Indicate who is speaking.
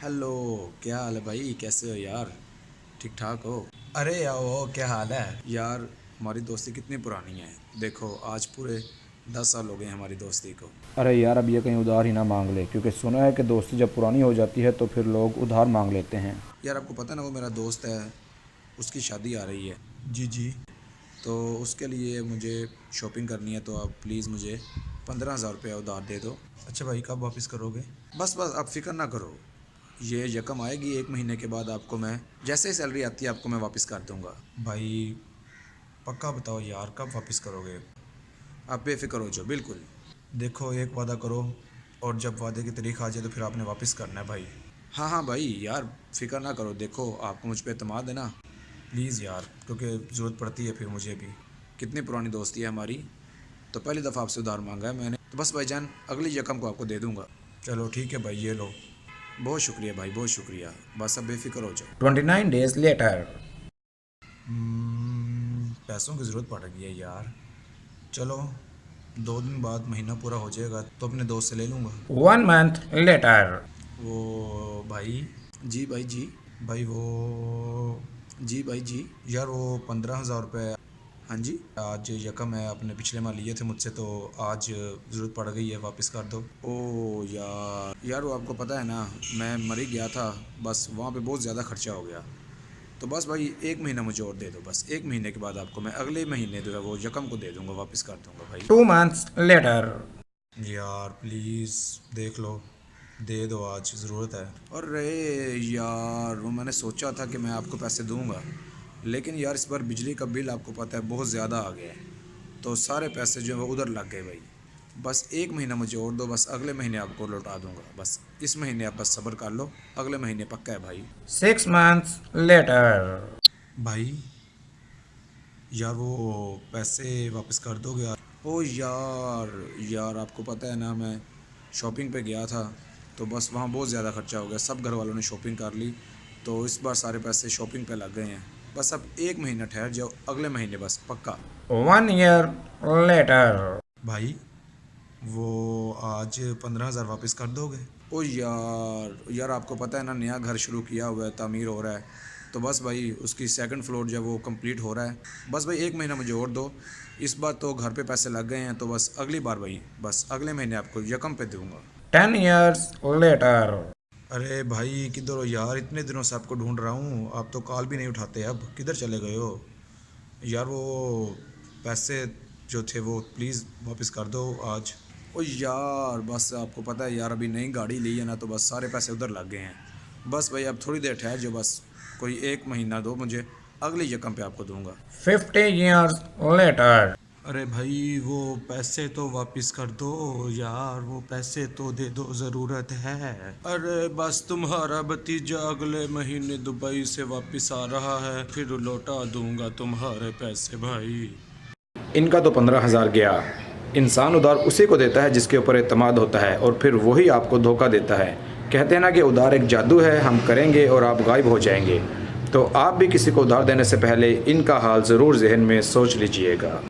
Speaker 1: Hello. क्या हाल है भाई, कैसे हो यार? ठीक ठाक हो? अरे आओ, क्या हाल है यार? हमारी दोस्ती कितनी पुरानी है। देखो आज पूरे 10 साल हो गए हमारी दोस्ती को।
Speaker 2: अरे यार, अब ये कहीं उधार ही ना मांग ले, क्योंकि सुना है कि दोस्ती जब पुरानी हो जाती है तो फिर लोग उधार मांग लेते हैं।
Speaker 1: यार आपको पता है ना, वो मेरा दोस्त है, उसकी शादी आ रही है। जी जी। तो उसके लिए मुझे शॉपिंग करनी है, तो आप प्लीज़ मुझे 15,000 रुपया उधार दे दो। अच्छा भाई, कब वापस करोगे? बस बस आप फिक्र ना करो, ये यकम आएगी 1 महीने के बाद, आपको मैं जैसे ही सैलरी आती है आपको मैं वापस कर दूंगा। भाई पक्का बताओ यार, कब वापस करोगे? आप बेफिक्र हो जाओ बिल्कुल। देखो एक वादा करो, और जब वादे की तारीख आ जाए तो फिर आपने वापस करना है भाई। हाँ हाँ भाई यार, फिक्र ना करो। देखो आपको मुझ पे एतमाद है ना, प्लीज़ यार, क्योंकि ज़रूरत पड़ती है फिर मुझे भी। कितनी पुरानी दोस्ती है हमारी, तो पहली दफ़ा आपसे उधार मांगा है मैंने, तो बस भाईजान अगली यकम को आपको दे दूंगा। चलो ठीक है भाई, ये लो। बहुत शुक्रिया भाई, बहुत शुक्रिया। बस अब बेफिक्र हो जाओ।
Speaker 2: 29 days later।
Speaker 1: पैसों की ज़रूरत पड़ रही है यार। चलो 2 दिन बाद महीना पूरा हो जाएगा तो अपने दोस्त से ले लूँगा।
Speaker 2: 1 month later।
Speaker 1: वो भाई। जी भाई जी। भाई वो। जी भाई जी। यार वो 15,000 रुपये। हाँ जी। आज यकम है, आपने पिछले माह लिए थे मुझसे, तो आज ज़रूरत पड़ गई है, वापस कर दो। ओ यार वो आपको पता है ना, मैं मर ही गया था। बस वहाँ पे बहुत ज़्यादा खर्चा हो गया। तो बस भाई 1 महीना मुझे और दे दो, बस 1 महीने के बाद आपको मैं अगले महीने जो है वो यकम को दे दूँगा, वापस कर दूँगा भाई।
Speaker 2: 2 months later।
Speaker 1: यार प्लीज़ देख लो, दे दो, आज ज़रूरत है। अरे यार वो मैंने सोचा था कि मैं आपको पैसे दूंगा, लेकिन यार इस बार बिजली का बिल आपको पता है बहुत ज़्यादा आ गया है, तो सारे पैसे जो है वो उधर लग गए भाई। बस 1 महीना मुझे और दो, बस अगले महीने आपको लौटा दूंगा। बस इस महीने आप बस सब्र कर लो, अगले महीने पक्का है भाई।
Speaker 2: 6 months later।
Speaker 1: भाई यार वो पैसे वापस कर दोगे यार? ओ यार, यार आपको पता है ना, मैं शॉपिंग पे गया था, तो बस वहाँ बहुत ज़्यादा खर्चा हो गया, सब घर वालों ने शॉपिंग कर ली, तो इस बार सारे पैसे शॉपिंग पे लग गए हैं। बस अब 1 महीना ठहर जाओ, अगले महीने बस पक्का।
Speaker 2: 1 year later।
Speaker 1: भाई वो आज 15,000 वापस कर दोगे? ओ यार, यार आपको पता है ना, नया घर शुरू किया हुआ है, तामीर हो रहा है, तो बस भाई उसकी सेकंड फ्लोर जो है वो कंप्लीट हो रहा है। बस भाई 1 महीना मुझे और दो, इस बार तो घर पे पैसे लग गए हैं, तो बस अगली बार भाई, बस अगले महीने आपको यकम पे दूंगा।
Speaker 2: 10 years later।
Speaker 1: अरे भाई किधर हो यार, इतने दिनों से आपको ढूंढ रहा हूँ, आप तो कॉल भी नहीं उठाते, अब किधर चले गए हो? यार वो पैसे जो थे वो प्लीज़ वापस कर दो आज। ओ यार बस आपको पता है यार, अभी नई गाड़ी ली है ना, तो बस सारे पैसे उधर लग गए हैं। बस भाई अब थोड़ी देर ठहर जाओ, बस कोई 1 महीना दो मुझे, अगली यकम पे आपको दूंगा।
Speaker 2: 50 years later।
Speaker 1: अरे भाई वो पैसे तो वापस कर दो यार, वो पैसे तो दे दो, ज़रूरत है। अरे बस तुम्हारा भतीजा अगले महीने दुबई से वापस आ रहा है, फिर लौटा दूंगा तुम्हारे पैसे भाई।
Speaker 2: इनका तो 15,000 गया। इंसान उधार उसी को देता है जिसके ऊपर एतमाद होता है, और फिर वही आपको धोखा देता है। कहते हैं ना कि उधार एक जादू है, हम करेंगे और आप गायब हो जाएंगे। तो आप भी किसी को उधार देने से पहले इनका हाल ज़रूर जहन में सोच लीजिएगा।